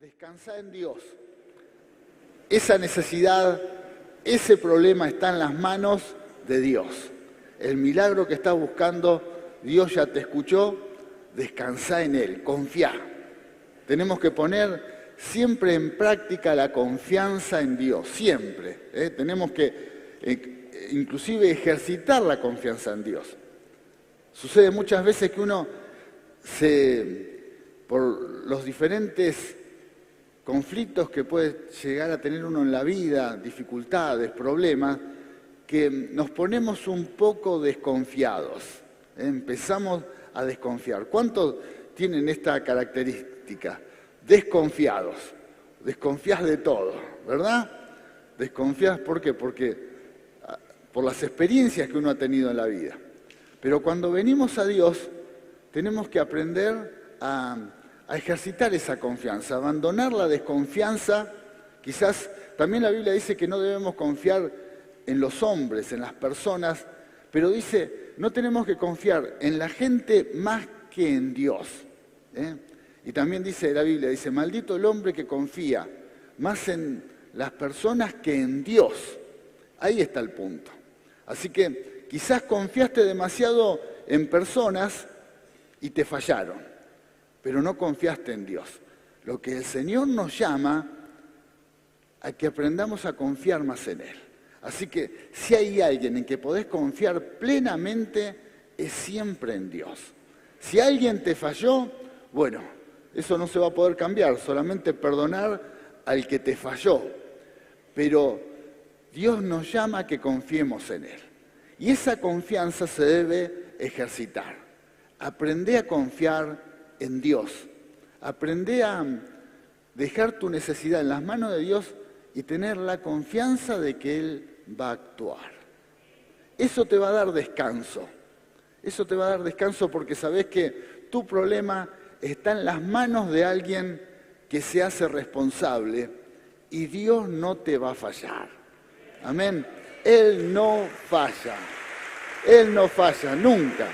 Descansá en Dios. Esa necesidad, ese problema está en las manos de Dios. El milagro que estás buscando, Dios ya te escuchó. Descansá en Él, confía. Tenemos que poner siempre en práctica la confianza en Dios, siempre. Tenemos que inclusive ejercitar la confianza en Dios. Sucede muchas veces que uno por los diferentes conflictos que puede llegar a tener uno en la vida, dificultades, problemas, que nos ponemos un poco desconfiados. Empezamos a desconfiar. ¿Cuántos tienen esta característica? Desconfiados. Desconfías de todo, ¿verdad? Desconfías, ¿por qué? Porque por las experiencias que uno ha tenido en la vida. Pero cuando venimos a Dios, tenemos que aprender a ejercitar esa confianza, abandonar la desconfianza. Quizás también la Biblia dice que no debemos confiar en los hombres, en las personas, pero dice, no tenemos que confiar en la gente más que en Dios. Y también dice la Biblia, dice, maldito el hombre que confía más en las personas que en Dios. Ahí está el punto. Así que quizás confiaste demasiado en personas y te fallaron, pero no confiaste en Dios. Lo que el Señor nos llama a que aprendamos a confiar más en Él. Así que si hay alguien en que podés confiar plenamente, es siempre en Dios. Si alguien te falló, bueno, eso no se va a poder cambiar, solamente perdonar al que te falló. Pero Dios nos llama a que confiemos en Él. Y esa confianza se debe ejercitar. Aprende a confiar en Dios. Aprende a dejar tu necesidad en las manos de Dios y tener la confianza de que Él va a actuar. Eso te va a dar descanso. Eso te va a dar descanso porque sabés que tu problema está en las manos de alguien que se hace responsable y Dios no te va a fallar. Amén. Él no falla. Él no falla, nunca.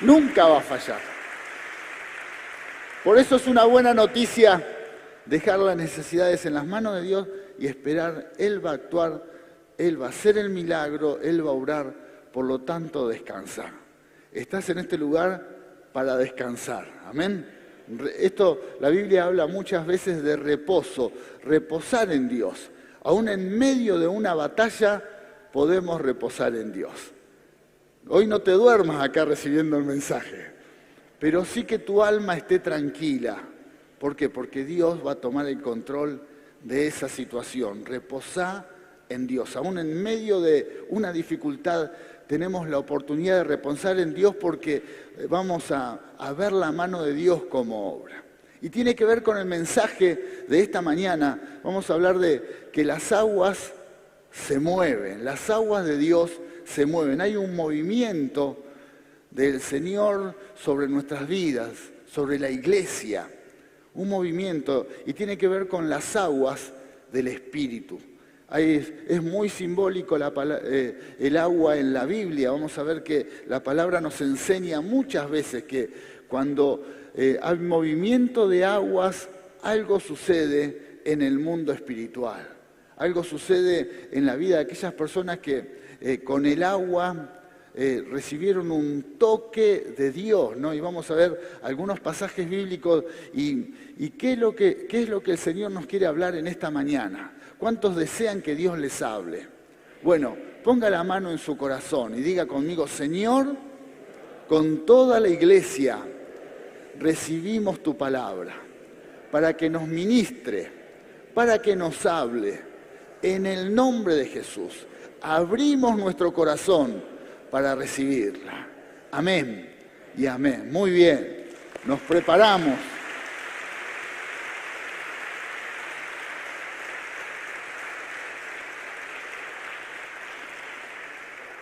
Nunca va a fallar. Por eso es una buena noticia dejar las necesidades en las manos de Dios y esperar. Él va a actuar, Él va a hacer el milagro, Él va a obrar, por lo tanto descansa. Estás en este lugar para descansar, amén. La Biblia habla muchas veces de reposo, reposar en Dios. Aún en medio de una batalla podemos reposar en Dios. Hoy no te duermas acá recibiendo el mensaje, pero sí que tu alma esté tranquila. ¿Por qué? Porque Dios va a tomar el control de esa situación. Reposá en Dios. Aún en medio de una dificultad tenemos la oportunidad de reposar en Dios porque vamos a ver la mano de Dios como obra. Y tiene que ver con el mensaje de esta mañana. Vamos a hablar de que las aguas se mueven, las aguas de Dios se mueven. Hay un movimiento del Señor sobre nuestras vidas, sobre la iglesia. Un movimiento, y tiene que ver con las aguas del Espíritu. Es muy simbólico el agua en la Biblia. Vamos a ver que la palabra nos enseña muchas veces que cuando hay movimiento de aguas, algo sucede en el mundo espiritual. Algo sucede en la vida de aquellas personas que con el agua recibieron un toque de Dios, ¿no? Y vamos a ver algunos pasajes bíblicos y qué es lo que el Señor nos quiere hablar en esta mañana. ¿Cuántos desean que Dios les hable? Bueno, ponga la mano en su corazón y diga conmigo, Señor, con toda la iglesia recibimos tu palabra para que nos ministre, para que nos hable. En el nombre de Jesús, abrimos nuestro corazón para recibirla. Amén y amén. Muy bien, nos preparamos.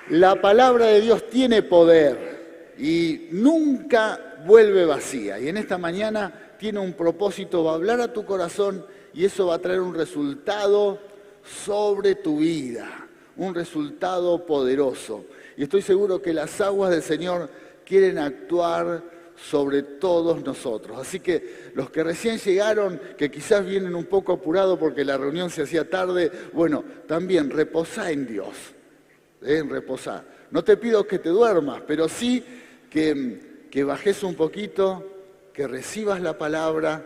La palabra de Dios tiene poder y nunca vuelve vacía. Y en esta mañana tiene un propósito, va a hablar a tu corazón y eso va a traer un resultado sobre tu vida, un resultado poderoso. Y estoy seguro que las aguas del Señor quieren actuar sobre todos nosotros. Así que los que recién llegaron, que quizás vienen un poco apurados porque la reunión se hacía tarde, bueno, también reposá en Dios, reposá. No te pido que te duermas, pero sí que bajes un poquito, que recibas la palabra,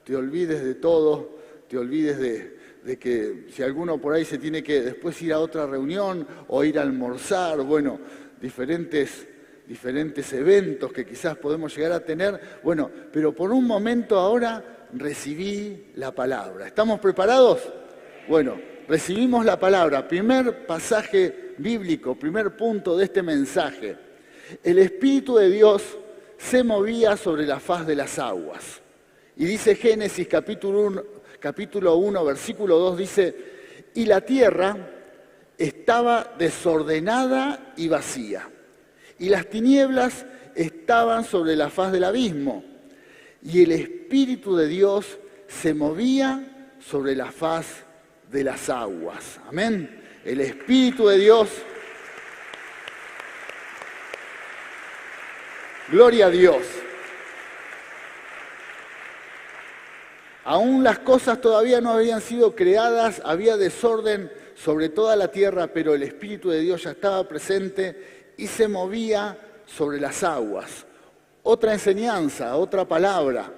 te olvides de todo, te olvides de que si alguno por ahí se tiene que después ir a otra reunión o ir a almorzar, bueno, diferentes eventos que quizás podemos llegar a tener, bueno, pero por un momento ahora recibí la palabra. ¿Estamos preparados? Bueno, recibimos la palabra. Primer pasaje bíblico, primer punto de este mensaje. El Espíritu de Dios se movía sobre la faz de las aguas. Y dice Génesis capítulo 1, versículo 2, dice, y la tierra estaba desordenada y vacía, y las tinieblas estaban sobre la faz del abismo, y el Espíritu de Dios se movía sobre la faz de las aguas. Amén. El Espíritu de Dios. Gloria a Dios. Aún las cosas todavía no habían sido creadas, había desorden sobre toda la tierra, pero el Espíritu de Dios ya estaba presente y se movía sobre las aguas. Otra enseñanza, otra palabra.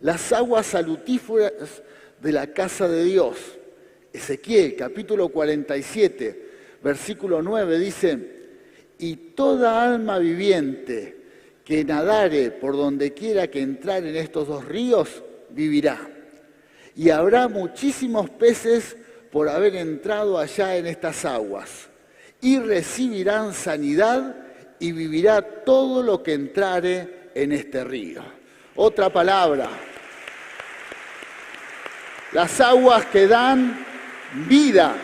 Las aguas salutíferas de la casa de Dios. Ezequiel, capítulo 47, versículo 9, dice, y toda alma viviente que nadare por donde quiera que entrar en estos dos ríos, vivirá. Y habrá muchísimos peces por haber entrado allá en estas aguas. Y recibirán sanidad y vivirá todo lo que entrare en este río. Otra palabra. Las aguas que dan vida.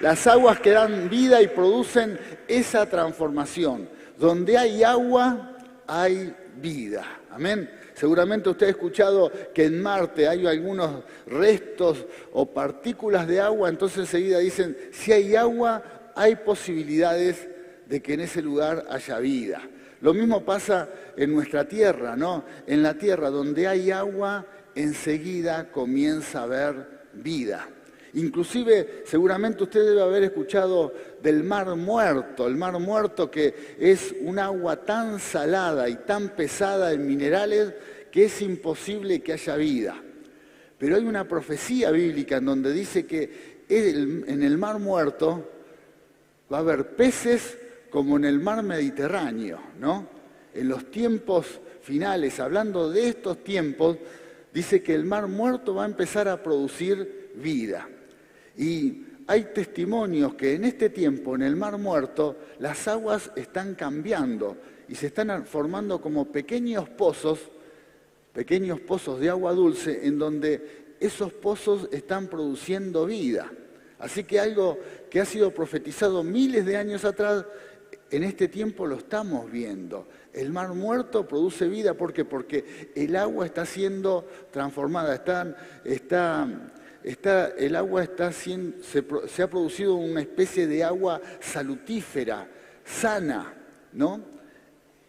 Las aguas que dan vida y producen esa transformación. Donde hay agua, hay vida. Amén. Seguramente usted ha escuchado que en Marte hay algunos restos o partículas de agua, entonces enseguida dicen, si hay agua, hay posibilidades de que en ese lugar haya vida. Lo mismo pasa en nuestra tierra, ¿no? En la tierra donde hay agua, enseguida comienza a haber vida. Inclusive, seguramente usted debe haber escuchado del Mar Muerto, el Mar Muerto que es un agua tan salada y tan pesada en minerales que es imposible que haya vida. Pero hay una profecía bíblica en donde dice que en el Mar Muerto va a haber peces como en el Mar Mediterráneo, ¿no? En los tiempos finales, hablando de estos tiempos, dice que el Mar Muerto va a empezar a producir vida. Y hay testimonios que en este tiempo, en el Mar Muerto, las aguas están cambiando y se están formando como pequeños pozos de agua dulce, en donde esos pozos están produciendo vida. Así que algo que ha sido profetizado miles de años atrás, en este tiempo lo estamos viendo. El Mar Muerto produce vida, ¿por qué? Porque el agua está siendo transformada, el agua se ha producido una especie de agua salutífera, sana, ¿no?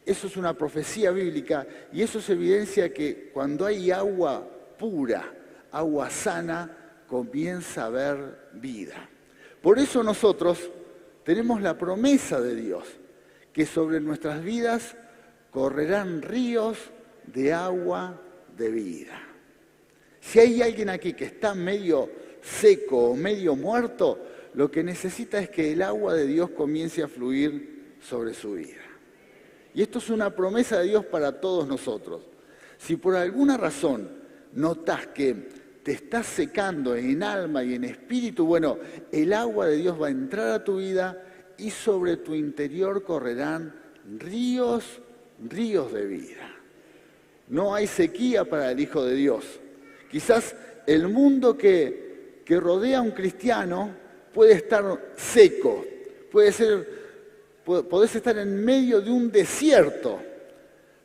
Eso es una profecía bíblica y eso se evidencia que cuando hay agua pura, agua sana, comienza a haber vida. Por eso nosotros tenemos la promesa de Dios, que sobre nuestras vidas correrán ríos de agua de vida. Si hay alguien aquí que está medio seco o medio muerto, lo que necesita es que el agua de Dios comience a fluir sobre su vida. Y esto es una promesa de Dios para todos nosotros. Si por alguna razón notas que te estás secando en alma y en espíritu, bueno, el agua de Dios va a entrar a tu vida y sobre tu interior correrán ríos de vida. No hay sequía para el Hijo de Dios. Quizás el mundo que rodea a un cristiano puede estar seco, podés estar en medio de un desierto,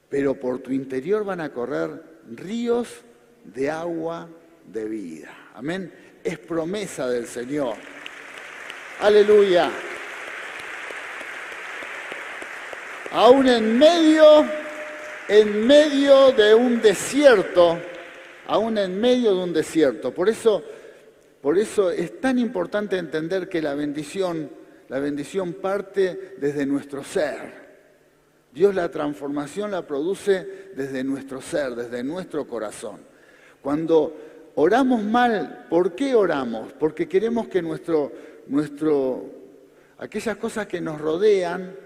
pero por tu interior van a correr ríos de agua de vida. Amén. Es promesa del Señor. Aleluya. Aún en medio de un desierto, aún en medio de un desierto. Por eso es tan importante entender que la bendición parte desde nuestro ser. Dios la transformación la produce desde nuestro ser, desde nuestro corazón. Cuando oramos mal, ¿por qué oramos? Porque queremos que aquellas cosas que nos rodean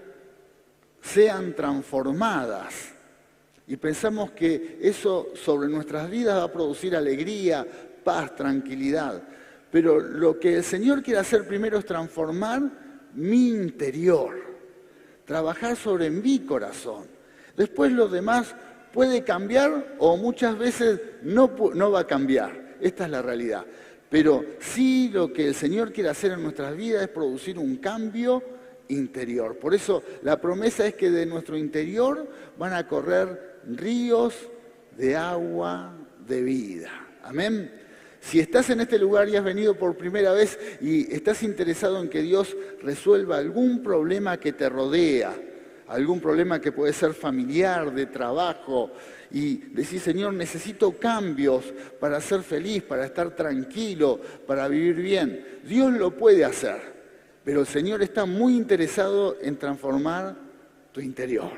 sean transformadas. Y pensamos que eso sobre nuestras vidas va a producir alegría, paz, tranquilidad. Pero lo que el Señor quiere hacer primero es transformar mi interior. Trabajar sobre mi corazón. Después lo demás puede cambiar o muchas veces no va a cambiar. Esta es la realidad. Pero sí lo que el Señor quiere hacer en nuestras vidas es producir un cambio interior. Por eso la promesa es que de nuestro interior van a correr ríos de agua de vida. Amén. Si estás en este lugar y has venido por primera vez y estás interesado en que Dios resuelva algún problema que te rodea, algún problema que puede ser familiar, de trabajo, y decís, Señor, necesito cambios para ser feliz, para estar tranquilo, para vivir bien, Dios lo puede hacer, pero el Señor está muy interesado en transformar tu interior,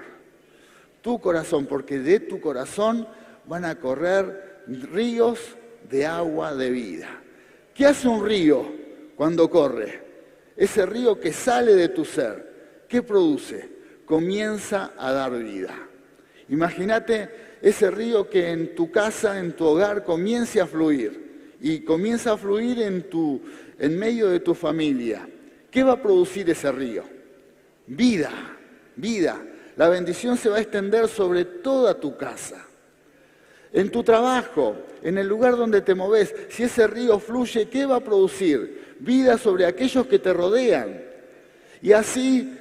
tu corazón, porque de tu corazón van a correr ríos de agua de vida. ¿Qué hace un río cuando corre? Ese río que sale de tu ser, ¿qué produce? Comienza a dar vida. Imagínate ese río que en tu casa, en tu hogar, comience a fluir. Y comienza a fluir en medio de tu familia. ¿Qué va a producir ese río? Vida, vida. La bendición se va a extender sobre toda tu casa. En tu trabajo, en el lugar donde te moves, si ese río fluye, ¿qué va a producir? Vida sobre aquellos que te rodean. Y así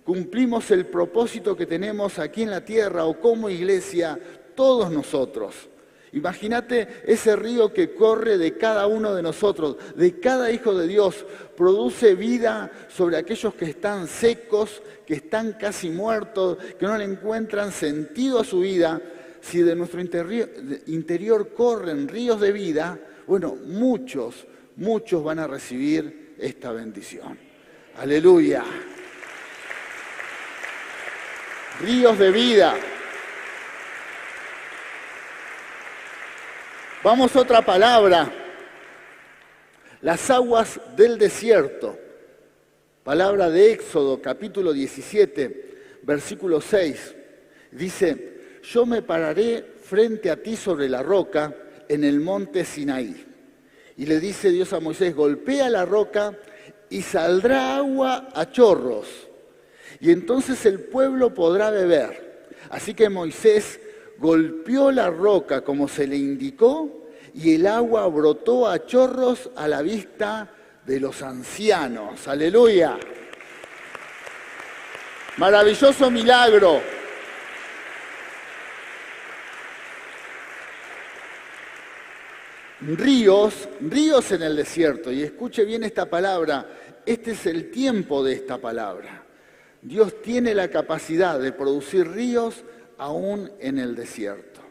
cumplimos el propósito que tenemos aquí en la tierra o como iglesia, todos nosotros. Imagínate ese río que corre de cada uno de nosotros, de cada hijo de Dios, produce vida sobre aquellos que están secos, que están casi muertos, que no le encuentran sentido a su vida. Si de nuestro interior corren ríos de vida, bueno, muchos van a recibir esta bendición. Aleluya. Ríos de vida. Vamos a otra palabra. Las aguas del desierto. Palabra de Éxodo, capítulo 17, versículo 6. Dice: yo me pararé frente a ti sobre la roca en el monte Sinaí. Y le dice Dios a Moisés, golpea la roca y saldrá agua a chorros. Y entonces el pueblo podrá beber. Así que Moisés golpeó la roca como se le indicó y el agua brotó a chorros a la vista de los ancianos. ¡Aleluya! Maravilloso milagro. Ríos en el desierto. Y escuche bien esta palabra, este es el tiempo de esta palabra. Dios tiene la capacidad de producir ríos aún en el desierto.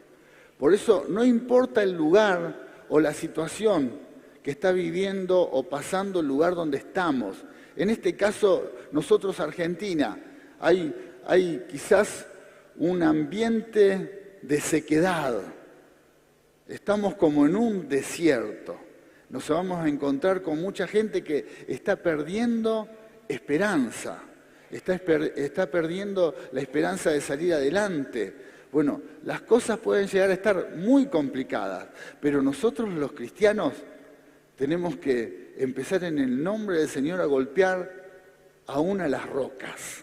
Por eso no importa el lugar o la situación que está viviendo o pasando el lugar donde estamos. En este caso, nosotros Argentina, hay quizás un ambiente de sequedad. Estamos como en un desierto. Nos vamos a encontrar con mucha gente que está perdiendo esperanza. Está perdiendo la esperanza de salir adelante. Bueno, las cosas pueden llegar a estar muy complicadas, pero nosotros los cristianos tenemos que empezar en el nombre del Señor a golpear aún a las rocas.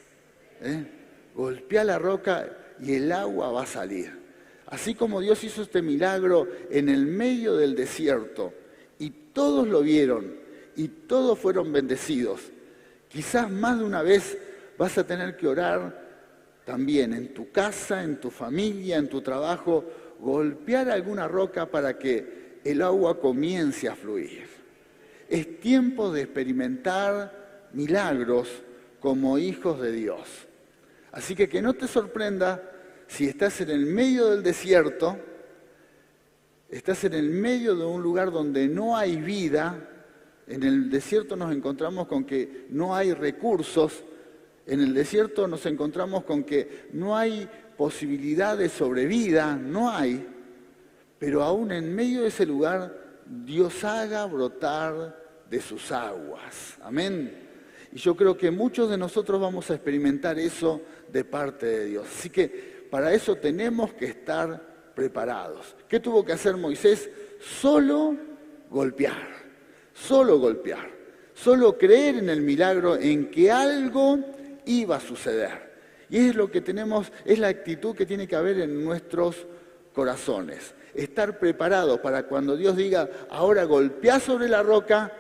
Golpea la roca y el agua va a salir. Así como Dios hizo este milagro en el medio del desierto y todos lo vieron y todos fueron bendecidos, quizás más de una vez vas a tener que orar también en tu casa, en tu familia, en tu trabajo, golpear alguna roca para que el agua comience a fluir. Es tiempo de experimentar milagros como hijos de Dios. Así que no te sorprenda si estás en el medio del desierto, estás en el medio de un lugar donde no hay vida. En el desierto nos encontramos con que no hay recursos, en el desierto nos encontramos con que no hay posibilidad de sobrevida, no hay, pero aún en medio de ese lugar Dios haga brotar de sus aguas. Amén. Y yo creo que muchos de nosotros vamos a experimentar eso de parte de Dios. Así que para eso tenemos que estar preparados. ¿Qué tuvo que hacer Moisés? Solo golpear, solo creer en el milagro, en que algo iba a suceder. Y es lo que tenemos, es la actitud que tiene que haber en nuestros corazones. Estar preparados para cuando Dios diga, ahora golpea sobre la roca,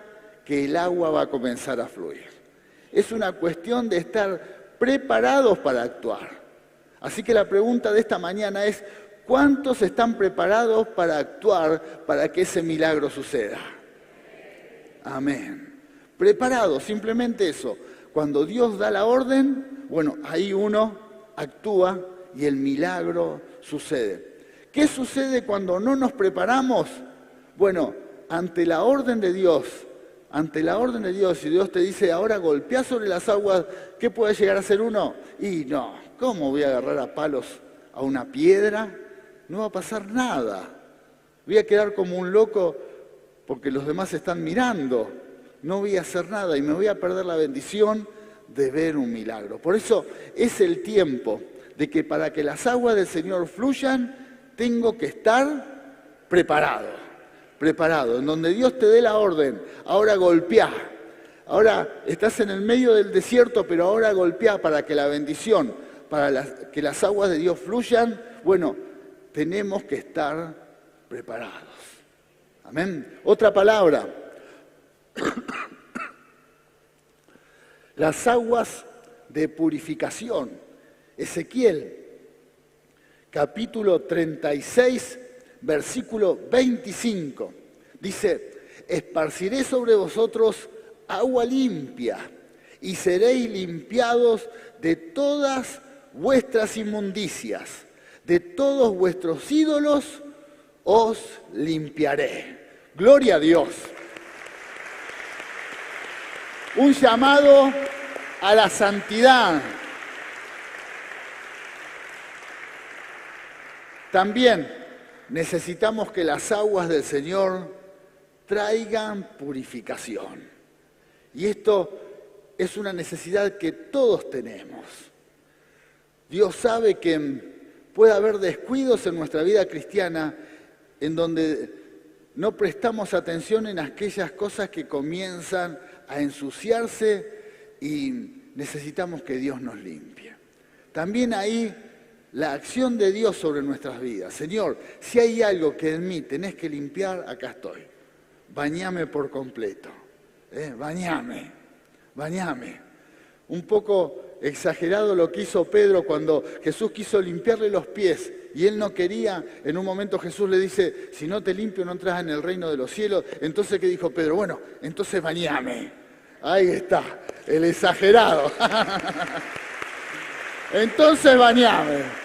que el agua va a comenzar a fluir. Es una cuestión de estar preparados para actuar. Así que la pregunta de esta mañana es, ¿cuántos están preparados para actuar para que ese milagro suceda? Amén. Preparados, simplemente eso. Cuando Dios da la orden, bueno, ahí uno actúa y el milagro sucede. ¿Qué sucede cuando no nos preparamos? Bueno, ante la orden de Dios, si Dios te dice, ahora golpea sobre las aguas, ¿qué puede llegar a hacer uno? Y no, ¿cómo voy a agarrar a palos a una piedra? No va a pasar nada. Voy a quedar como un loco porque los demás están mirando. No voy a hacer nada y me voy a perder la bendición de ver un milagro. Por eso es el tiempo de que para que las aguas del Señor fluyan, tengo que estar preparado. En donde Dios te dé la orden, ahora golpeá. Ahora estás en el medio del desierto, pero ahora golpeá para que la bendición, que las aguas de Dios fluyan. Bueno, tenemos que estar preparados. Amén. Otra palabra. Las aguas de purificación. Ezequiel, capítulo 36, versículo 25. Dice, esparciré sobre vosotros agua limpia y seréis limpiados de todas vuestras inmundicias, de todos vuestros ídolos os limpiaré. Gloria a Dios. Un llamado a la santidad. También necesitamos que las aguas del Señor traigan purificación. Y esto es una necesidad que todos tenemos. Dios sabe que puede haber descuidos en nuestra vida cristiana en donde no prestamos atención en aquellas cosas que comienzan a ensuciarse y necesitamos que Dios nos limpie. También ahí la acción de Dios sobre nuestras vidas. Señor, si hay algo que en mí tenés que limpiar, acá estoy. Bañame por completo. Bañame. Un poco exagerado lo que hizo Pedro cuando Jesús quiso limpiarle los pies y él no quería. En un momento Jesús le dice, si no te limpio no entras en el reino de los cielos. Entonces, ¿qué dijo Pedro? Bueno, entonces bañame. Ahí está, el exagerado. Entonces bañame.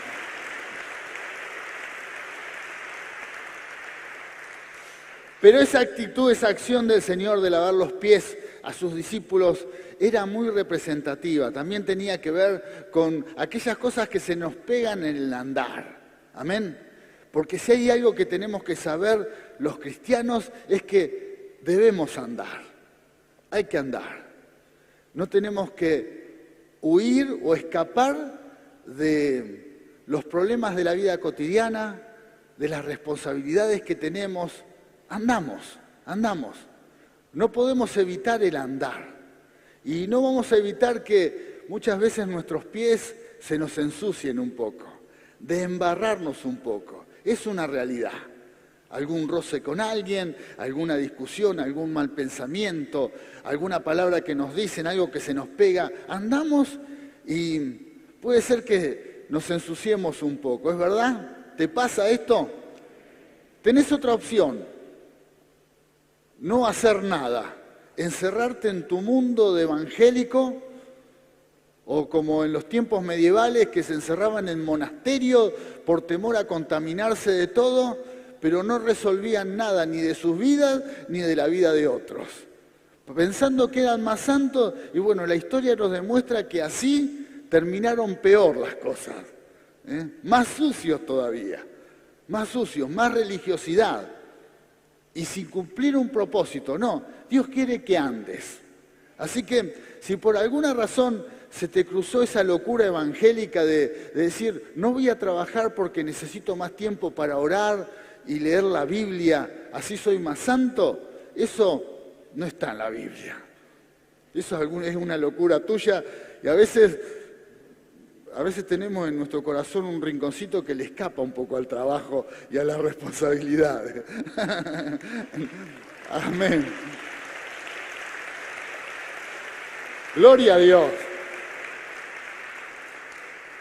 Pero esa actitud, esa acción del Señor de lavar los pies a sus discípulos era muy representativa. También tenía que ver con aquellas cosas que se nos pegan en el andar. Amén. Porque si hay algo que tenemos que saber los cristianos es que debemos andar. Hay que andar. No tenemos que huir o escapar de los problemas de la vida cotidiana, de las responsabilidades que tenemos. Andamos. No podemos evitar el andar. Y no vamos a evitar que muchas veces nuestros pies se nos ensucien un poco, de embarrarnos un poco. Es una realidad. Algún roce con alguien, alguna discusión, algún mal pensamiento, alguna palabra que nos dicen, algo que se nos pega. Andamos y puede ser que nos ensuciemos un poco, ¿es verdad? ¿Te pasa esto? Tenés otra opción. No hacer nada, encerrarte en tu mundo de evangélico O como en los tiempos medievales que se encerraban en monasterios por temor a contaminarse de todo, pero no resolvían nada ni de sus vidas ni de la vida de otros. Pensando que eran más santos, y bueno, la historia nos demuestra que así terminaron peor las cosas. Más sucios todavía, más sucios, más religiosidad. Y sin cumplir un propósito, no, Dios quiere que andes. Así que si por alguna razón se te cruzó esa locura evangélica de decir, no voy a trabajar porque necesito más tiempo para orar y leer la Biblia, así soy más santo, eso no está en la Biblia. Eso es una locura tuya y a veces tenemos en nuestro corazón un rinconcito que le escapa un poco al trabajo y a las responsabilidades. Amén. Gloria a Dios.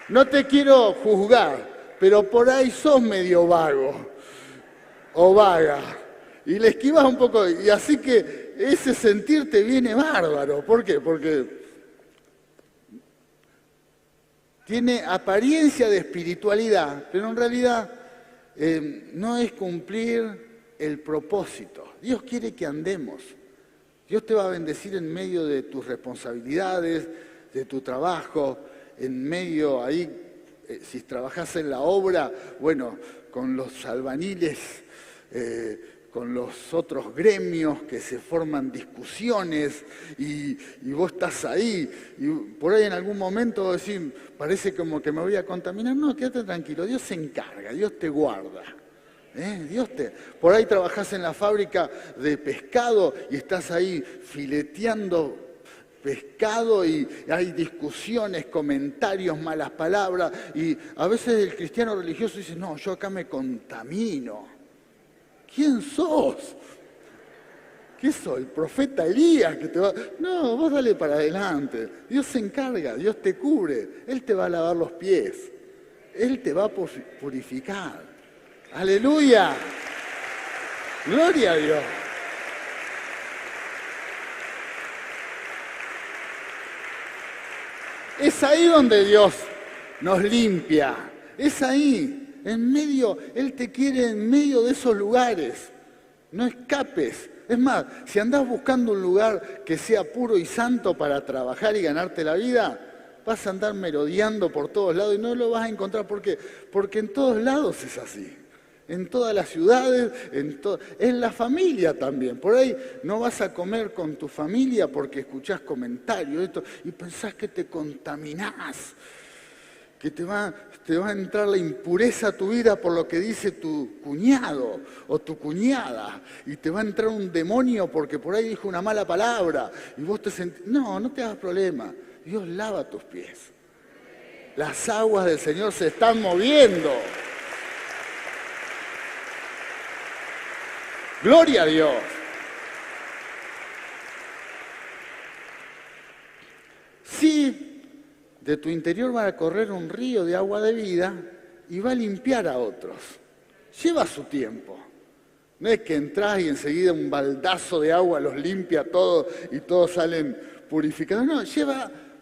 No te quiero juzgar, pero por ahí sos medio vago o vaga. Y le esquivas un poco, y así que ese sentir te viene bárbaro. ¿Por qué? Porque tiene apariencia de espiritualidad, pero en realidad no es cumplir el propósito. Dios quiere que andemos. Dios te va a bendecir en medio de tus responsabilidades, de tu trabajo, en medio ahí, si trabajas en la obra, bueno, con los albañiles, con los otros gremios que se forman discusiones y vos estás ahí y por ahí en algún momento decís, parece como que me voy a contaminar. No, quédate tranquilo, Dios se encarga, Dios te guarda. Por ahí trabajás en la fábrica de pescado y estás ahí fileteando pescado y hay discusiones, comentarios, malas palabras y a veces el cristiano religioso dice, no, yo acá me contamino. ¿Quién sos? ¿Qué soy? ¿El profeta Elías que te va...? No, vos dale para adelante. Dios se encarga, Dios te cubre, Él te va a lavar los pies, Él te va a purificar. ¡Aleluya! ¡Gloria a Dios! Es ahí donde Dios nos limpia. Es ahí, en medio, Él te quiere en medio de esos lugares. No escapes. Es más, si andás buscando un lugar que sea puro y santo para trabajar y ganarte la vida, vas a andar merodeando por todos lados y no lo vas a encontrar. ¿Por qué? Porque en todos lados es así. En todas las ciudades, en la familia también. Por ahí no vas a comer con tu familia porque escuchás comentarios y pensás que te contaminás, que te va a entrar la impureza a tu vida por lo que dice tu cuñado o tu cuñada y te va a entrar un demonio porque por ahí dijo una mala palabra y vos te sentís... No te hagas problema. Dios lava tus pies. Las aguas del Señor se están moviendo. ¡Gloria a Dios! Sí, de tu interior va a correr un río de agua de vida y va a limpiar a otros. Lleva su tiempo. No es que entras y enseguida un baldazo de agua los limpia a todos y todos salen purificados. No,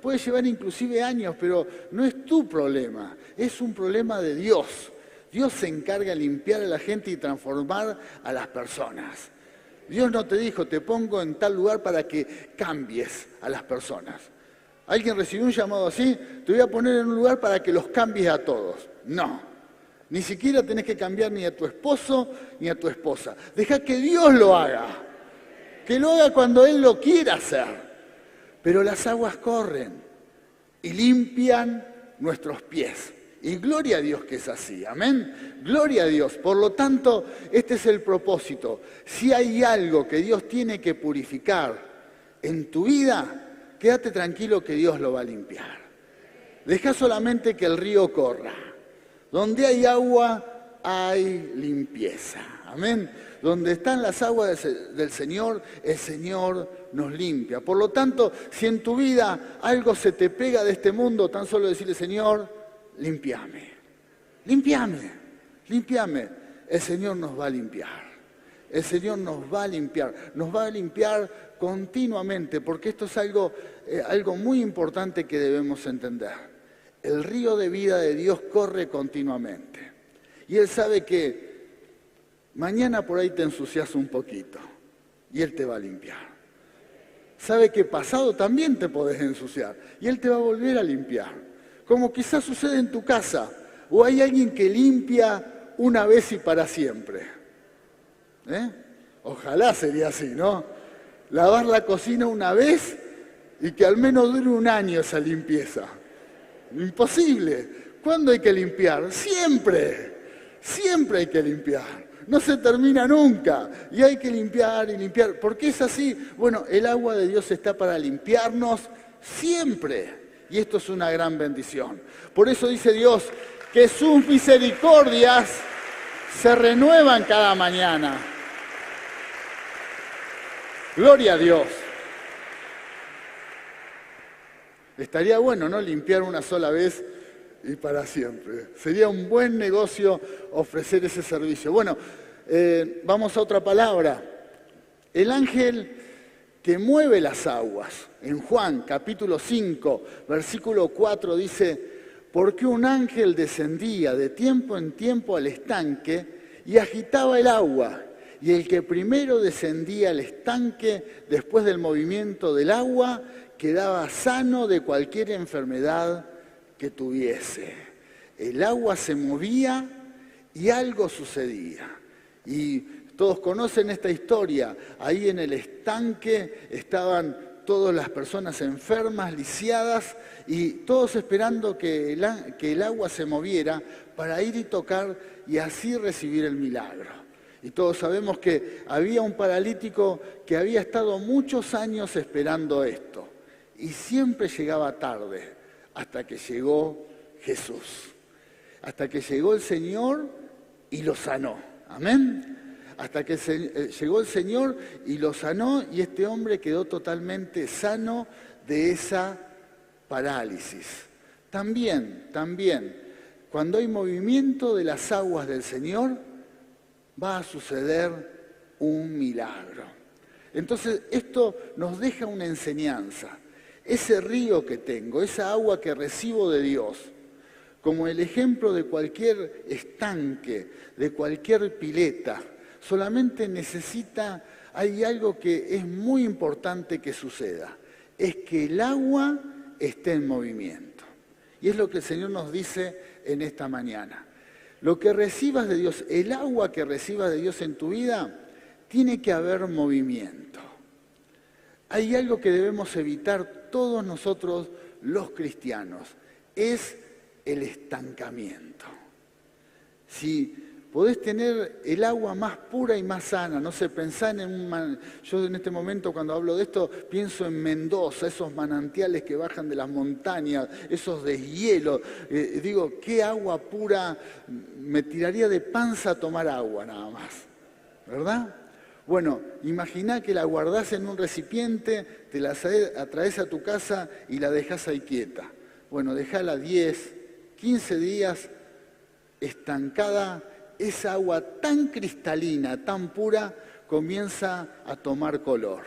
puede llevar inclusive años, pero no es tu problema, es un problema de Dios. Dios se encarga de limpiar a la gente y transformar a las personas. Dios no te dijo, te pongo en tal lugar para que cambies a las personas. ¿Alguien recibió un llamado así? Te voy a poner en un lugar para que los cambies a todos. No, ni siquiera tenés que cambiar ni a tu esposo ni a tu esposa. Deja que Dios lo haga. Que lo haga cuando Él lo quiera hacer. Pero las aguas corren y limpian nuestros pies. Y gloria a Dios que es así, amén. Gloria a Dios. Por lo tanto, este es el propósito. Si hay algo que Dios tiene que purificar en tu vida, quédate tranquilo que Dios lo va a limpiar. Deja solamente que el río corra. Donde hay agua, hay limpieza, amén. Donde están las aguas del Señor, el Señor nos limpia. Por lo tanto, si en tu vida algo se te pega de este mundo, tan solo decirle, Señor, limpiame, limpiame, limpiame. El Señor nos va a limpiar. El Señor nos va a limpiar continuamente, porque esto es algo muy importante que debemos entender. El río de vida de Dios corre continuamente. Y Él sabe que mañana por ahí te ensucias un poquito y Él te va a limpiar. Sabe que pasado también te podés ensuciar y Él te va a volver a limpiar. Como quizás sucede en tu casa, o hay alguien que limpia una vez y para siempre. Ojalá sería así, ¿no? Lavar la cocina una vez y que al menos dure un año esa limpieza. Imposible. ¿Cuándo hay que limpiar? Siempre. Siempre hay que limpiar. No se termina nunca. Y hay que limpiar y limpiar. ¿Por qué es así? Bueno, el agua de Dios está para limpiarnos siempre. Y esto es una gran bendición. Por eso dice Dios que sus misericordias se renuevan cada mañana. Gloria a Dios. Estaría bueno, ¿no? Limpiar una sola vez y para siempre. Sería un buen negocio ofrecer ese servicio. Bueno, vamos a otra palabra. El ángel que mueve las aguas. En Juan, capítulo 5, versículo 4 dice: porque un ángel descendía de tiempo en tiempo al estanque y agitaba el agua. Y el que primero descendía al estanque después del movimiento del agua quedaba sano de cualquier enfermedad que tuviese. El agua se movía y algo sucedía. Y todos conocen esta historia. Ahí en el estanque estaban todas las personas enfermas, lisiadas, y todos esperando que el agua se moviera para ir y tocar y así recibir el milagro. Y todos sabemos que había un paralítico que había estado muchos años esperando esto. Y siempre llegaba tarde, hasta que llegó Jesús. Hasta que llegó el Señor y lo sanó. Amén. Hasta que llegó el Señor y lo sanó, y este hombre quedó totalmente sano de esa parálisis. También, cuando hay movimiento de las aguas del Señor, va a suceder un milagro. Entonces, esto nos deja una enseñanza. Ese río que tengo, esa agua que recibo de Dios, como el ejemplo de cualquier estanque, de cualquier pileta, solamente hay algo que es muy importante que suceda, es que el agua esté en movimiento. Y es lo que el Señor nos dice en esta mañana. Lo que recibas de Dios, el agua que recibas de Dios en tu vida, tiene que haber movimiento. Hay algo que debemos evitar todos nosotros los cristianos, es el estancamiento. Si podés tener el agua más pura y más sana, no sé, pensá yo en este momento cuando hablo de esto pienso en Mendoza, esos manantiales que bajan de las montañas, esos deshielos, digo, qué agua pura, me tiraría de panza a tomar agua nada más, ¿verdad? Bueno, imaginá que la guardás en un recipiente, te la traes a tu casa y la dejás ahí quieta. Bueno, dejala 10, 15 días estancada. Esa agua tan cristalina, tan pura, comienza a tomar color.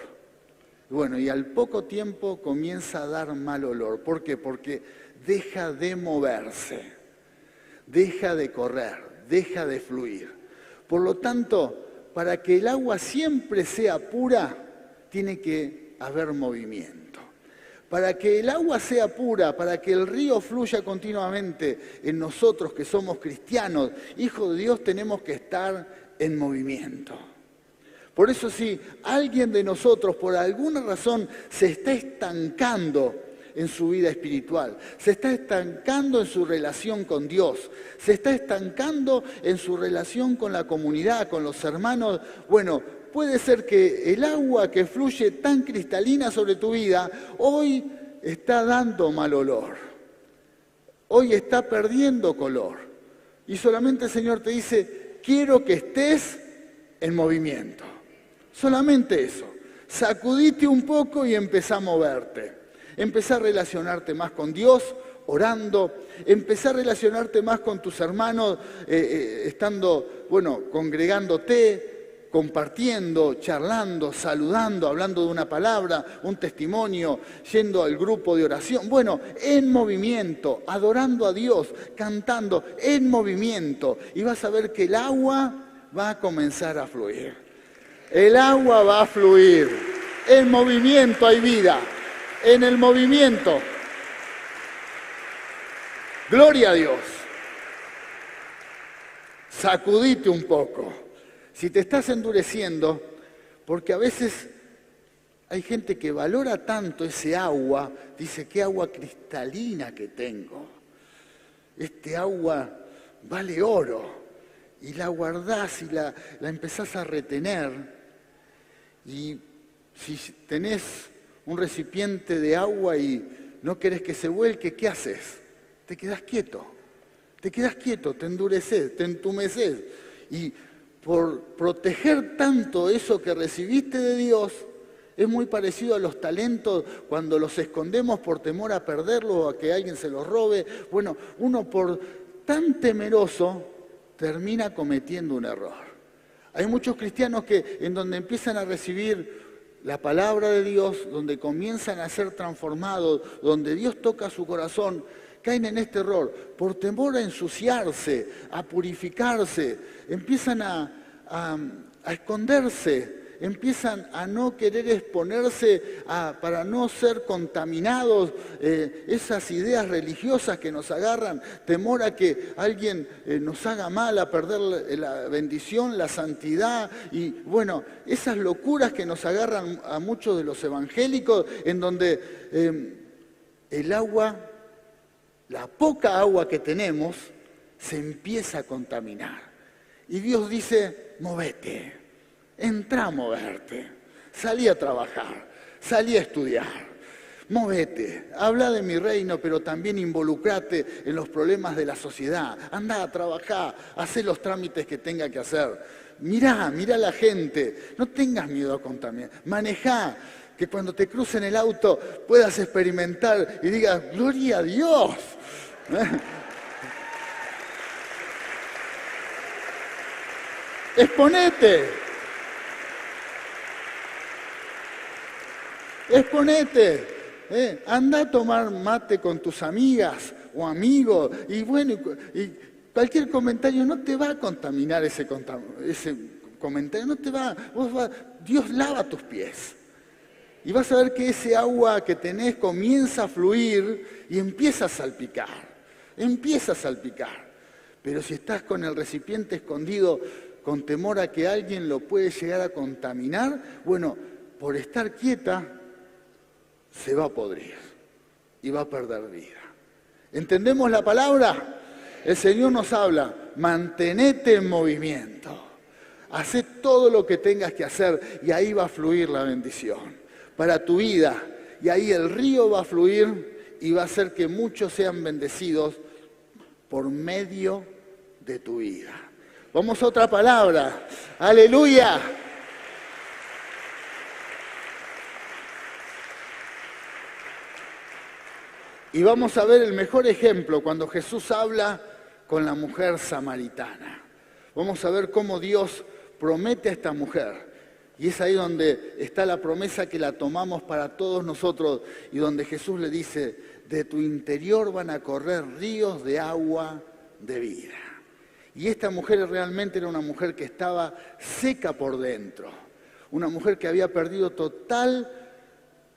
Bueno, y al poco tiempo comienza a dar mal olor. ¿Por qué? Porque deja de moverse, deja de correr, deja de fluir. Por lo tanto, para que el agua siempre sea pura, tiene que haber movimiento. Para que el agua sea pura, para que el río fluya continuamente en nosotros que somos cristianos, hijos de Dios, tenemos que estar en movimiento. Por eso si alguien de nosotros por alguna razón se está estancando en su vida espiritual, se está estancando en su relación con Dios, se está estancando en su relación con la comunidad, con los hermanos, bueno, puede ser que el agua que fluye tan cristalina sobre tu vida, hoy está dando mal olor. Hoy está perdiendo color. Y solamente el Señor te dice, quiero que estés en movimiento. Solamente eso. Sacudite un poco y empezá a moverte. Empezá a relacionarte más con Dios, orando. Empezá a relacionarte más con tus hermanos, congregándote. compartiendo, charlando, saludando, hablando de una palabra, un testimonio, yendo al grupo de oración. Bueno, en movimiento, adorando a Dios, cantando, en movimiento. Y vas a ver que el agua va a comenzar a fluir. El agua va a fluir. En movimiento hay vida. En el movimiento. Gloria a Dios. Sacudite un poco. Si te estás endureciendo, porque a veces hay gente que valora tanto ese agua, dice, qué agua cristalina que tengo. Este agua vale oro. Y la guardás y la empezás a retener. Y si tenés un recipiente de agua y no querés que se vuelque, ¿qué haces? Te quedás quieto. Te quedás quieto, te endureces, te entumeces. Y por proteger tanto eso que recibiste de Dios, es muy parecido a los talentos cuando los escondemos por temor a perderlos o a que alguien se los robe. Bueno, uno por tan temeroso termina cometiendo un error. Hay muchos cristianos que en donde empiezan a recibir la palabra de Dios, donde comienzan a ser transformados, donde Dios toca su corazón, caen en este error. Por temor a ensuciarse, a purificarse, empiezan a esconderse, empiezan a no querer exponerse para no ser contaminados, esas ideas religiosas que nos agarran, temor a que alguien nos haga mal, a perder la bendición, la santidad, y bueno, esas locuras que nos agarran a muchos de los evangélicos, en donde el agua, la poca agua que tenemos, se empieza a contaminar. Y Dios dice, movete. Entrá a moverte, salí a trabajar, salí a estudiar, movete, habla de mi reino, pero también involucrate en los problemas de la sociedad, andá a trabajar, hacé los trámites que tenga que hacer, mirá a la gente, no tengas miedo a contaminar, manejá, que cuando te crucen el auto puedas experimentar y digas, gloria a Dios. Exponete. Exponete, anda a tomar mate con tus amigas o amigos y bueno, y cualquier comentario no te va a contaminar ese comentario, no te va, Dios lava tus pies. Y vas a ver que ese agua que tenés comienza a fluir y empieza a salpicar. Pero si estás con el recipiente escondido con temor a que alguien lo puede llegar a contaminar, bueno, por estar quieta, se va a podrir y va a perder vida. ¿Entendemos la palabra? El Señor nos habla, mantenete en movimiento, hacé todo lo que tengas que hacer y ahí va a fluir la bendición para tu vida. Y ahí el río va a fluir y va a hacer que muchos sean bendecidos por medio de tu vida. Vamos a otra palabra. ¡Aleluya! Y vamos a ver el mejor ejemplo cuando Jesús habla con la mujer samaritana. Vamos a ver cómo Dios promete a esta mujer. Y es ahí donde está la promesa que la tomamos para todos nosotros y donde Jesús le dice, de tu interior van a correr ríos de agua de vida. Y esta mujer realmente era una mujer que estaba seca por dentro. Una mujer que había perdido total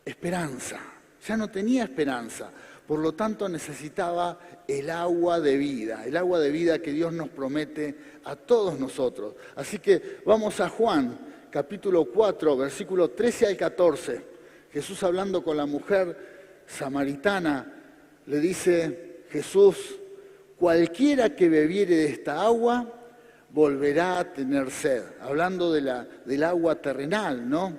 esperanza. Ya no tenía esperanza. Por lo tanto, necesitaba el agua de vida que Dios nos promete a todos nosotros. Así que vamos a Juan, capítulo 4, versículo 13 al 14. Jesús hablando con la mujer samaritana, le dice Jesús, cualquiera que bebiere de esta agua, volverá a tener sed. Hablando del agua terrenal, ¿no?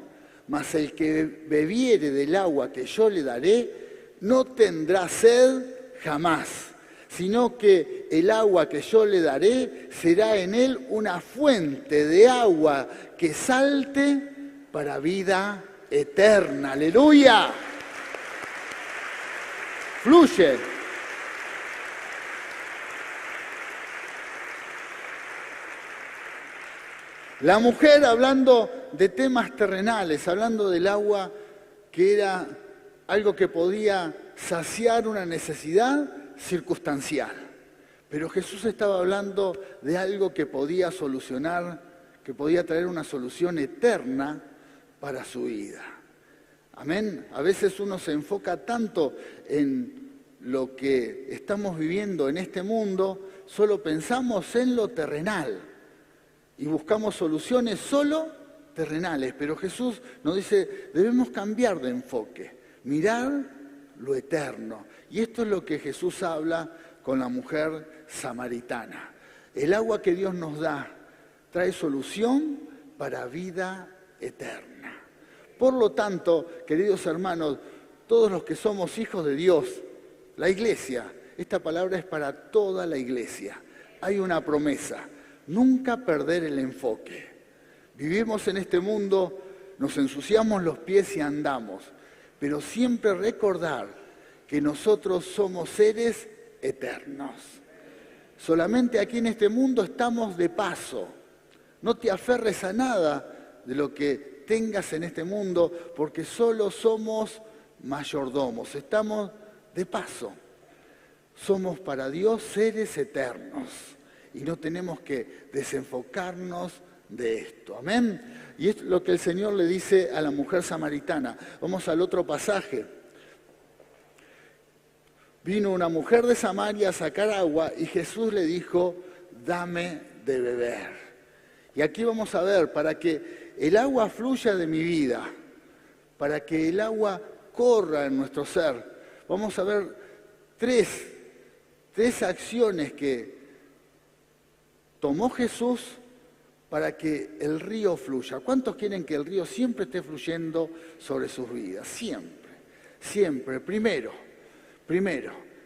Mas el que bebiere del agua que yo le daré, no tendrá sed jamás, sino que el agua que yo le daré será en él una fuente de agua que salte para vida eterna. ¡Aleluya! Fluye. La mujer hablando de temas terrenales, hablando del agua que era algo que podía saciar una necesidad circunstancial. Pero Jesús estaba hablando de algo que podía solucionar, que podía traer una solución eterna para su vida. Amén. A veces uno se enfoca tanto en lo que estamos viviendo en este mundo, solo pensamos en lo terrenal y buscamos soluciones solo terrenales. Pero Jesús nos dice, debemos cambiar de enfoque, mirar lo eterno. Y esto es lo que Jesús habla con la mujer samaritana. El agua que Dios nos da trae solución para vida eterna. Por lo tanto, queridos hermanos, todos los que somos hijos de Dios, la iglesia, esta palabra es para toda la iglesia. Hay una promesa, nunca perder el enfoque. Vivimos en este mundo, nos ensuciamos los pies y andamos, pero siempre recordar que nosotros somos seres eternos. Solamente aquí en este mundo estamos de paso. No te aferres a nada de lo que tengas en este mundo, porque solo somos mayordomos, estamos de paso. Somos para Dios seres eternos y no tenemos que desenfocarnos de esto. Amén. Y es lo que el Señor le dice a la mujer samaritana. Vamos al otro pasaje. Vino una mujer de Samaria a sacar agua y Jesús le dijo, dame de beber. Y aquí vamos a ver, para que el agua fluya de mi vida, para que el agua corra en nuestro ser, vamos a ver tres acciones que tomó Jesús para que el río fluya. ¿Cuántos quieren que el río siempre esté fluyendo sobre sus vidas? Siempre, siempre. Primero,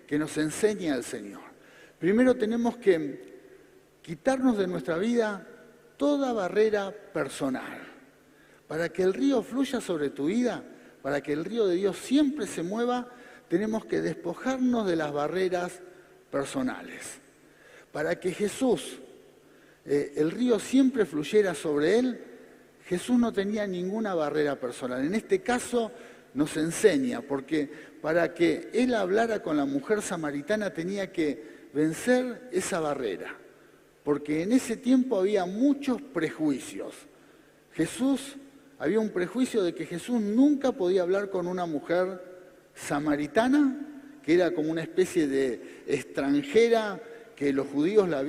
que nos enseñe al Señor. Primero tenemos que quitarnos de nuestra vida toda barrera personal. Para que el río fluya sobre tu vida, para que el río de Dios siempre se mueva, tenemos que despojarnos de las barreras personales. Para que Jesús, el río siempre fluyera sobre él, Jesús no tenía ninguna barrera personal. En este caso nos enseña, porque para que él hablara con la mujer samaritana tenía que vencer esa barrera, porque en ese tiempo había muchos prejuicios. Había un prejuicio de que Jesús nunca podía hablar con una mujer samaritana, que era como una especie de extranjera, que los judíos la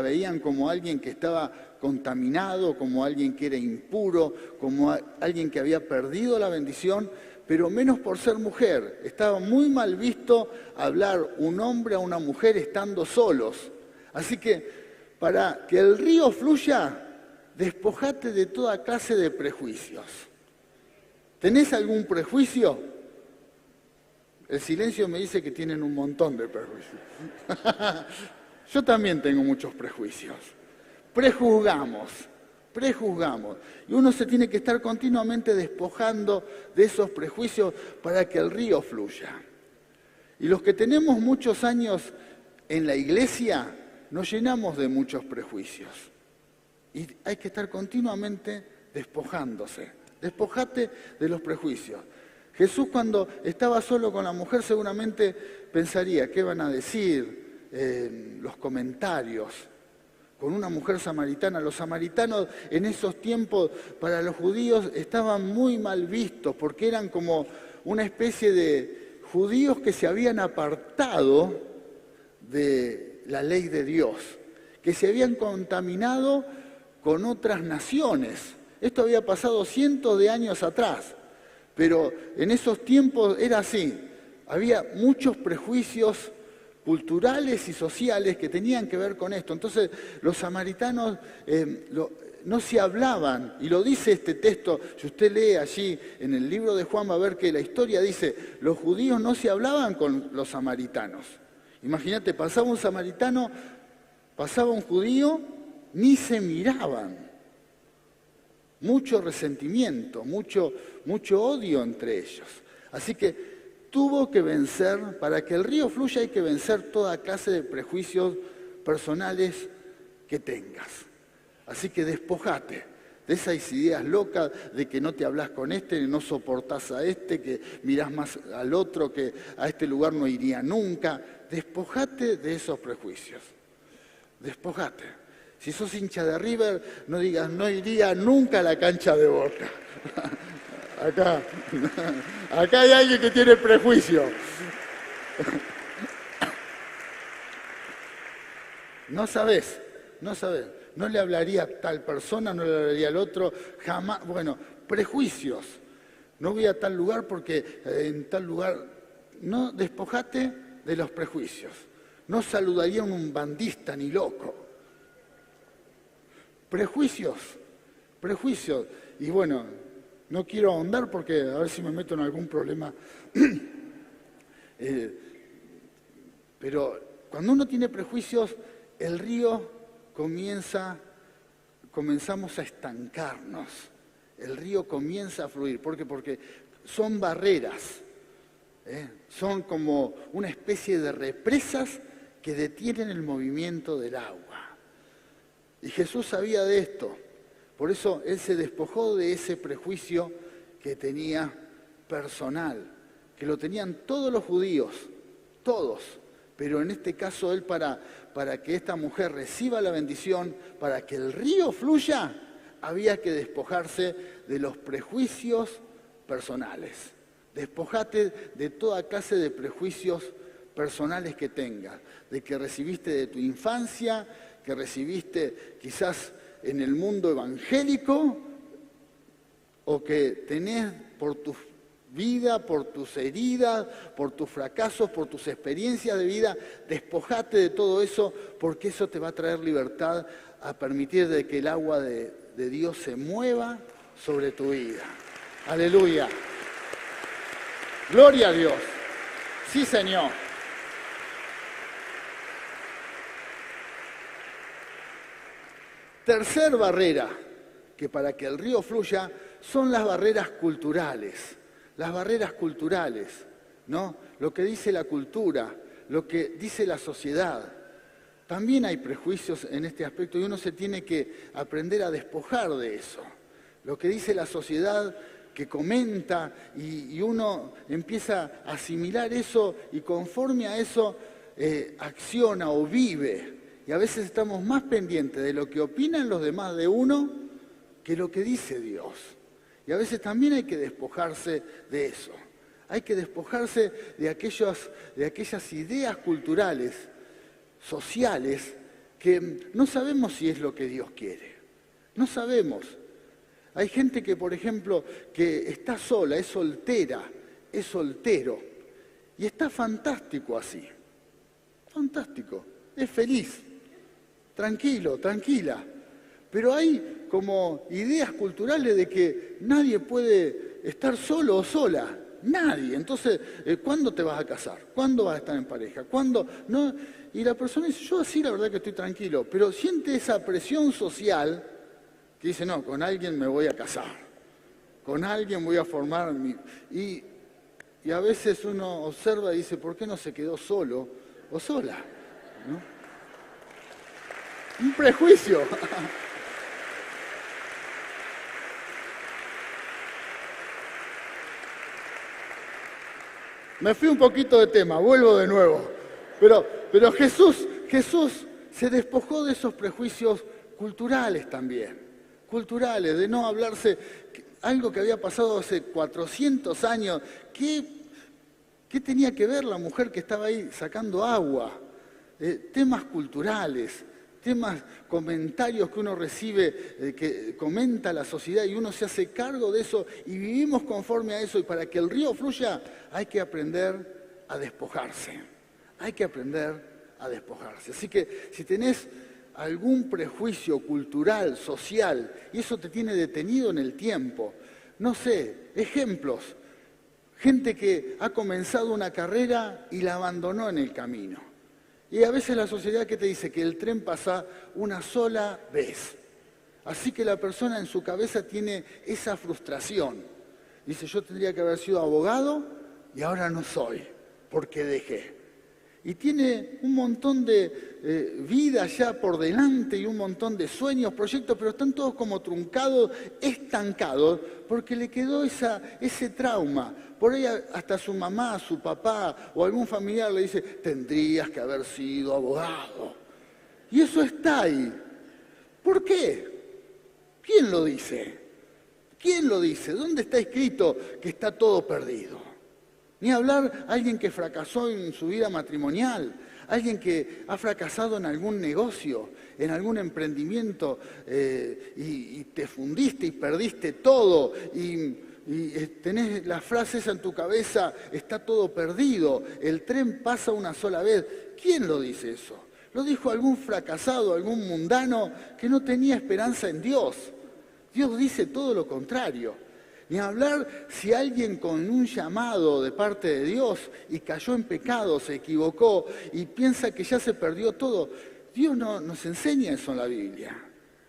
veían como alguien que estaba contaminado, como alguien que era impuro, como alguien que había perdido la bendición, pero menos por ser mujer. Estaba muy mal visto hablar un hombre a una mujer estando solos. Así que para que el río fluya, despojate de toda clase de prejuicios. ¿Tenés algún prejuicio? El silencio me dice que tienen un montón de prejuicios. Yo también tengo muchos prejuicios. Prejuzgamos. Y uno se tiene que estar continuamente despojando de esos prejuicios para que el río fluya. Y los que tenemos muchos años en la iglesia, nos llenamos de muchos prejuicios. Y hay que estar continuamente despojándose. Despojate de los prejuicios. Jesús, cuando estaba solo con la mujer, seguramente pensaría, ¿qué van a decir los comentarios? Con una mujer samaritana. Los samaritanos en esos tiempos para los judíos estaban muy mal vistos, porque eran como una especie de judíos que se habían apartado de la ley de Dios, que se habían contaminado con otras naciones. Esto había pasado cientos de años atrás, pero en esos tiempos era así. Había muchos prejuicios culturales y sociales que tenían que ver con esto. Entonces los samaritanos no se hablaban, y lo dice este texto. Si usted lee allí en el libro de Juan va a ver que la historia dice, los judíos no se hablaban con los samaritanos. Imagínate, pasaba un samaritano, pasaba un judío, ni se miraban. Mucho resentimiento, mucho odio entre ellos. Así que tuvo que vencer, para que el río fluya hay que vencer toda clase de prejuicios personales que tengas. Así que despojate. de esas ideas locas de que no te hablas con este, no soportás a este, que mirás más al otro, que a este lugar no iría nunca. Despojate de esos prejuicios. Despojate. Si sos hincha de River, no digas, no iría nunca a la cancha de Boca. Acá hay alguien que tiene prejuicio. No sabés. No le hablaría a tal persona, no le hablaría al otro, jamás. Bueno, prejuicios. No voy a tal lugar porque en tal lugar... No, despojate de los prejuicios. No saludaría a un bandista ni loco. Prejuicios. Y bueno, no quiero ahondar porque a ver si me meto en algún problema. Pero cuando uno tiene prejuicios, el río comenzamos a estancarnos. El río comienza a fluir. ¿Por qué? Porque son barreras. Son como una especie de represas que detienen el movimiento del agua. Y Jesús sabía de esto. Por eso Él se despojó de ese prejuicio que tenía personal, que lo tenían todos los judíos, todos. Pero en este caso Él para que esta mujer reciba la bendición, para que el río fluya, había que despojarse de los prejuicios personales. Despojate de toda clase de prejuicios personales que tengas, de que recibiste de tu infancia, que recibiste quizás en el mundo evangélico, o que tenés por tu vida, por tus heridas, por tus fracasos, por tus experiencias de vida. Despojate de todo eso, porque eso te va a traer libertad a permitir de que el agua de Dios se mueva sobre tu vida. Aleluya. Gloria a Dios. Sí, Señor. Tercer barrera, que para que el río fluya, son las barreras culturales. Las barreras culturales, ¿no? Lo que dice la cultura, lo que dice la sociedad. También hay prejuicios en este aspecto y uno se tiene que aprender a despojar de eso. Lo que dice la sociedad que comenta y uno empieza a asimilar eso y conforme a eso acciona o vive. Y a veces estamos más pendientes de lo que opinan los demás de uno que lo que dice Dios. Y a veces también hay que despojarse de eso. Hay que despojarse de aquellas ideas culturales, sociales, que no sabemos si es lo que Dios quiere. No sabemos. Hay gente que, por ejemplo, que está sola, es soltera, es soltero. Y está fantástico así. Fantástico. Es feliz. Tranquilo, tranquila. Pero hay como ideas culturales de que nadie puede estar solo o sola. Nadie. Entonces, ¿cuándo te vas a casar? ¿Cuándo vas a estar en pareja? ¿Cuándo? No. Y la persona dice, yo así la verdad que estoy tranquilo. Pero siente esa presión social que dice, no, con alguien me voy a casar. Con alguien voy a formar mi... Y a veces uno observa y dice, ¿por qué no se quedó solo o sola? ¿No? Un prejuicio. Me fui un poquito de tema, vuelvo de nuevo. Pero Jesús se despojó de esos prejuicios culturales también. Culturales, de no hablarse, algo que había pasado hace 400 años. ¿Qué tenía que ver la mujer que estaba ahí sacando agua? Temas culturales. Temas, comentarios que uno recibe, que comenta la sociedad y uno se hace cargo de eso y vivimos conforme a eso. Y para que el río fluya hay que aprender a despojarse. Hay que aprender a despojarse. Así que si tenés algún prejuicio cultural, social, y eso te tiene detenido en el tiempo, no sé, ejemplos. Gente que ha comenzado una carrera y la abandonó en el camino. Y a veces la sociedad que te dice que el tren pasa una sola vez. Así que la persona en su cabeza tiene esa frustración. Dice, yo tendría que haber sido abogado y ahora no soy, porque dejé. y tiene un montón de vida ya por delante y un montón de sueños, proyectos, pero están todos como truncados, estancados, porque le quedó ese trauma. Por ahí hasta su mamá, su papá o algún familiar le dice, tendrías que haber sido abogado. Y eso está ahí. ¿Por qué? ¿Quién lo dice? ¿Quién lo dice? ¿Dónde está escrito que está todo perdido? Ni hablar alguien que fracasó en su vida matrimonial, alguien que ha fracasado en algún negocio, en algún emprendimiento y te fundiste y perdiste todo y tenés la frase esa en tu cabeza, está todo perdido, el tren pasa una sola vez. ¿Quién lo dice eso? Lo dijo algún fracasado, algún mundano que no tenía esperanza en Dios. Dios dice todo lo contrario. Ni hablar si alguien con un llamado de parte de Dios y cayó en pecado, se equivocó y piensa que ya se perdió todo. Dios no nos enseña eso en la Biblia.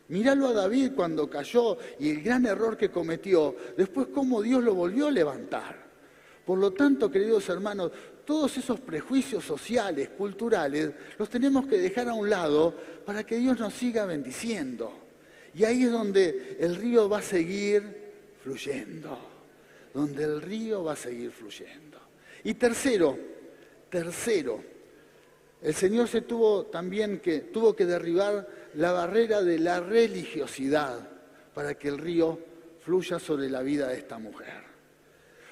Míralo a David cuando cayó y el gran error que cometió, después cómo Dios lo volvió a levantar. Por lo tanto, queridos hermanos, todos esos prejuicios sociales, culturales, los tenemos que dejar a un lado para que Dios nos siga bendiciendo. Y ahí es donde el río va a seguir fluyendo, donde el río va a seguir fluyendo. Y tercero, el Señor tuvo que derribar la barrera de la religiosidad para que el río fluya sobre la vida de esta mujer.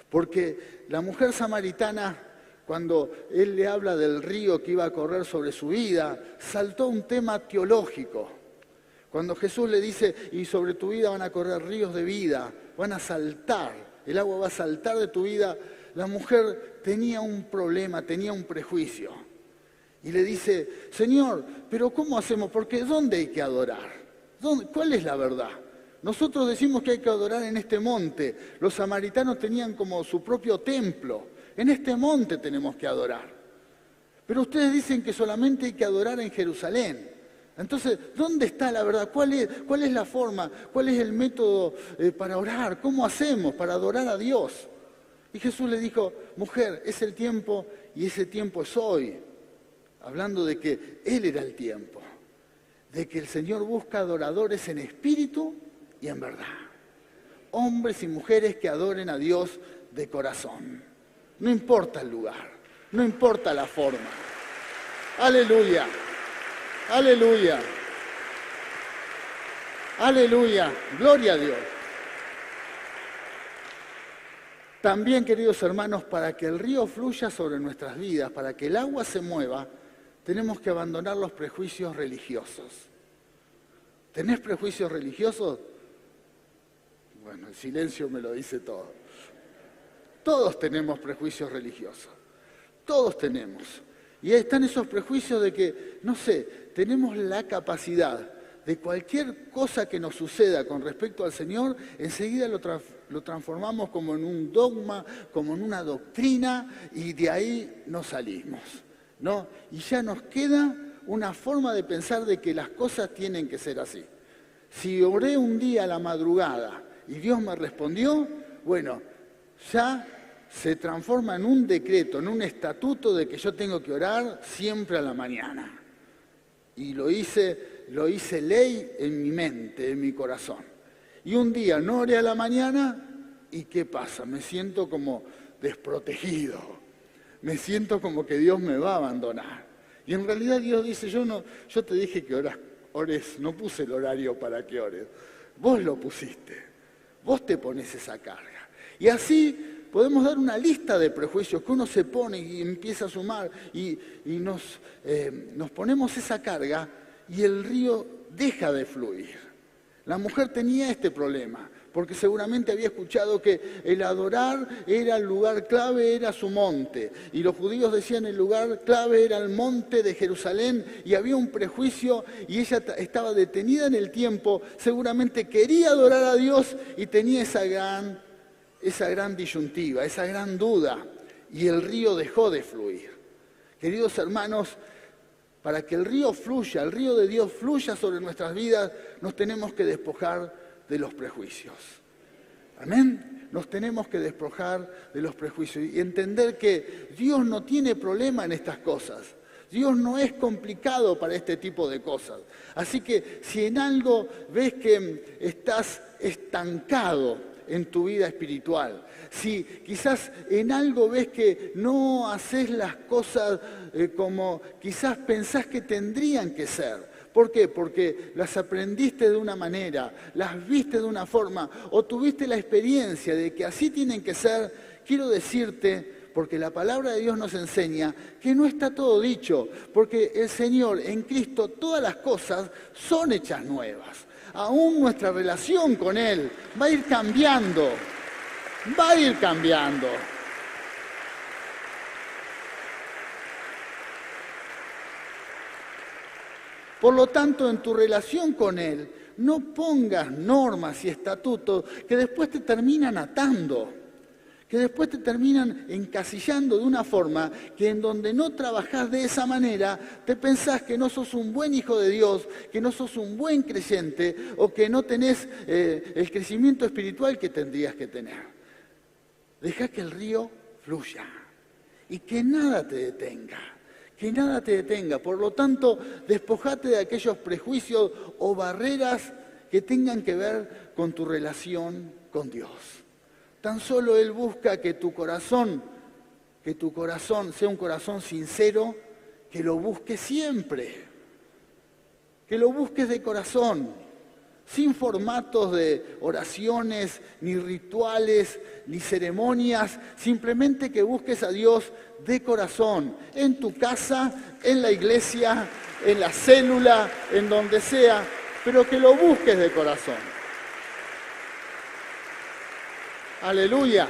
Porque la mujer samaritana, cuando Él le habla del río que iba a correr sobre su vida, saltó un tema teológico. Cuando Jesús le dice, y sobre tu vida van a correr ríos de vida, van a saltar, el agua va a saltar de tu vida, la mujer tenía un problema, tenía un prejuicio. Y le dice, Señor, pero ¿cómo hacemos? Porque ¿dónde hay que adorar? ¿Cuál es la verdad? Nosotros decimos que hay que adorar en este monte. Los samaritanos tenían como su propio templo. En este monte tenemos que adorar. Pero ustedes dicen que solamente hay que adorar en Jerusalén. Entonces, ¿dónde está la verdad? ¿Cuál es la forma? ¿Cuál es el método para orar? ¿Cómo hacemos para adorar a Dios? Y Jesús le dijo, mujer, es el tiempo y ese tiempo es hoy. Hablando de que Él era el tiempo. De que el Señor busca adoradores en espíritu y en verdad. Hombres y mujeres que adoren a Dios de corazón. No importa el lugar, no importa la forma. Aleluya. Aleluya. Aleluya. Gloria a Dios. También, queridos hermanos, para que el río fluya sobre nuestras vidas, para que el agua se mueva, tenemos que abandonar los prejuicios religiosos. ¿Tenés prejuicios religiosos? Bueno, el silencio me lo dice todo. Todos tenemos prejuicios religiosos. Todos tenemos. Y ahí están esos prejuicios de que, no sé, tenemos la capacidad de cualquier cosa que nos suceda con respecto al Señor, enseguida lo transformamos como en un dogma, como en una doctrina, y de ahí no salimos, ¿no? Y ya nos queda una forma de pensar de que las cosas tienen que ser así. Si oré un día a la madrugada y Dios me respondió, bueno, ya se transforma en un decreto, en un estatuto de que yo tengo que orar siempre a la mañana. Y lo hice ley en mi mente, en mi corazón. Y un día no oré a la mañana, ¿y qué pasa? Me siento como desprotegido. Me siento como que Dios me va a abandonar. Y en realidad Dios dice, yo te dije que ores, no puse el horario para que ores. Vos lo pusiste. Vos te pones esa carga. Y así podemos dar una lista de prejuicios que uno se pone y empieza a sumar y nos ponemos esa carga y el río deja de fluir. La mujer tenía este problema, porque seguramente había escuchado que el adorar era el lugar clave, era su monte. Y los judíos decían el lugar clave era el monte de Jerusalén y había un prejuicio y ella estaba detenida en el tiempo, seguramente quería adorar a Dios y tenía esa gran disyuntiva, esa gran duda, y el río dejó de fluir. Queridos hermanos, para que el río fluya, el río de Dios fluya sobre nuestras vidas, nos tenemos que despojar de los prejuicios. Amén. nos tenemos que despojar de los prejuicios y entender que Dios no tiene problema en estas cosas. Dios no es complicado para este tipo de cosas. Así que si en algo ves que estás estancado en tu vida espiritual, si quizás en algo ves que no haces las cosas como quizás pensás que tendrían que ser. ¿Por qué? Porque las aprendiste de una manera, las viste de una forma o tuviste la experiencia de que así tienen que ser. Quiero decirte, porque la palabra de Dios nos enseña que no está todo dicho, porque el Señor en Cristo todas las cosas son hechas nuevas. Aún nuestra relación con Él va a ir cambiando, va a ir cambiando. Por lo tanto, en tu relación con Él, no pongas normas y estatutos que después te terminan atando, que después te terminan encasillando de una forma que en donde no trabajás de esa manera, te pensás que no sos un buen hijo de Dios, que no sos un buen creyente o que no tenés el crecimiento espiritual que tendrías que tener. Deja que el río fluya y que nada te detenga. Que nada te detenga. Por lo tanto, despojate de aquellos prejuicios o barreras que tengan que ver con tu relación con Dios. Tan solo Él busca que tu corazón sea un corazón sincero, que lo busques siempre, que lo busques de corazón, sin formatos de oraciones, ni rituales, ni ceremonias, simplemente que busques a Dios de corazón, en tu casa, en la iglesia, en la célula, en donde sea, pero que lo busques de corazón. Aleluya.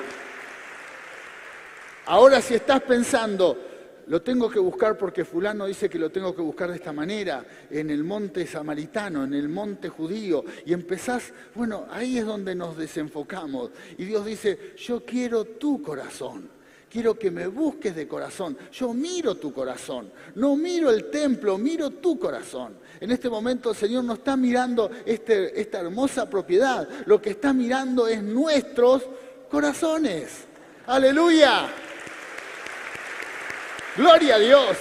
Ahora si estás pensando, lo tengo que buscar porque fulano dice que lo tengo que buscar de esta manera, en el monte samaritano, en el monte judío, y empezás, bueno, ahí es donde nos desenfocamos. Y Dios dice, yo quiero tu corazón, quiero que me busques de corazón, yo miro tu corazón, no miro el templo, miro tu corazón. En este momento el Señor no está mirando esta hermosa propiedad, lo que está mirando es nuestros corazones. ¡Aleluya! ¡Gloria a Dios!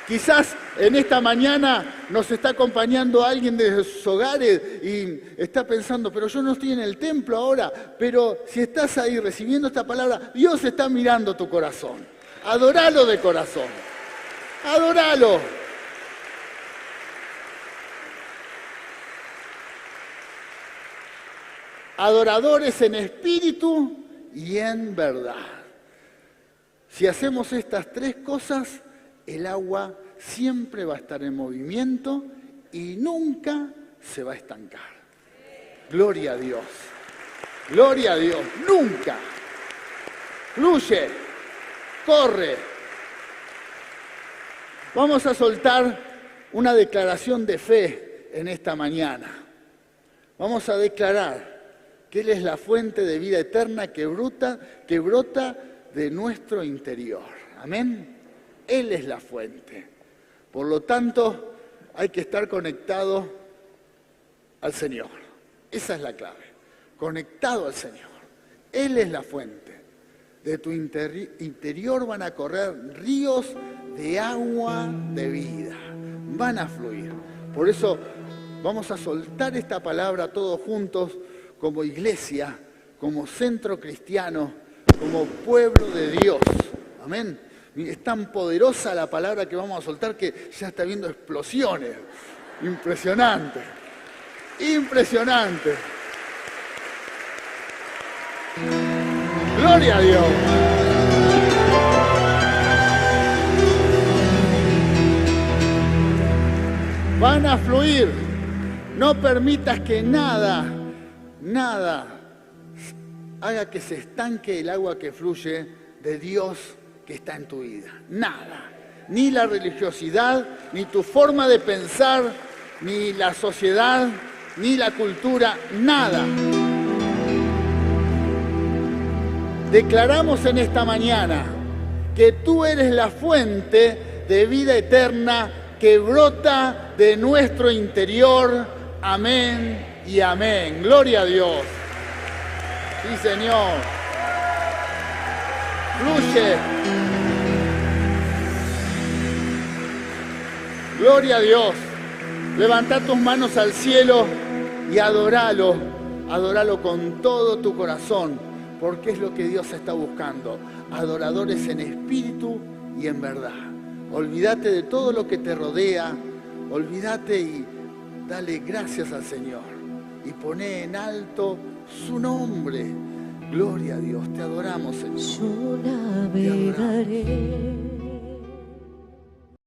Quizás en esta mañana nos está acompañando alguien de sus hogares y está pensando, pero yo no estoy en el templo ahora, pero si estás ahí recibiendo esta palabra, Dios está mirando tu corazón. Adoralo de corazón. Adoralo. Adoradores en espíritu y en verdad. Si hacemos estas tres cosas, el agua siempre va a estar en movimiento y nunca se va a estancar. Gloria a Dios. Gloria a Dios. Nunca. Fluye. Corre. Vamos a soltar una declaración de fe en esta mañana. Vamos a declarar que Él es la fuente de vida eterna que brota de nuestro interior. Amén. Él es la fuente. Por lo tanto, hay que estar conectado al Señor. Esa es la clave. Conectado al Señor. Él es la fuente. De tu interior van a correr ríos de agua de vida. Van a fluir. Por eso vamos a soltar esta palabra todos juntos como iglesia, como centro cristiano, como pueblo de Dios. Amén. Es tan poderosa la palabra que vamos a soltar que ya está viendo explosiones. Impresionante. Impresionante. Gloria a Dios. Van a fluir. No permitas que nada haga que se estanque el agua que fluye de Dios que está en tu vida. Nada. Ni la religiosidad, ni tu forma de pensar, ni la sociedad, ni la cultura, nada. Declaramos en esta mañana que tú eres la fuente de vida eterna que brota de nuestro interior. Amén y amén. Gloria a Dios. Sí, Señor. Fluye. Gloria a Dios. Levanta tus manos al cielo y adóralo. Adóralo con todo tu corazón, porque es lo que Dios está buscando. Adoradores en espíritu y en verdad. Olvídate de todo lo que te rodea. Olvídate y dale gracias al Señor. Y poné en alto su nombre. Gloria a Dios. Te adoramos, Señor. Yo navegaré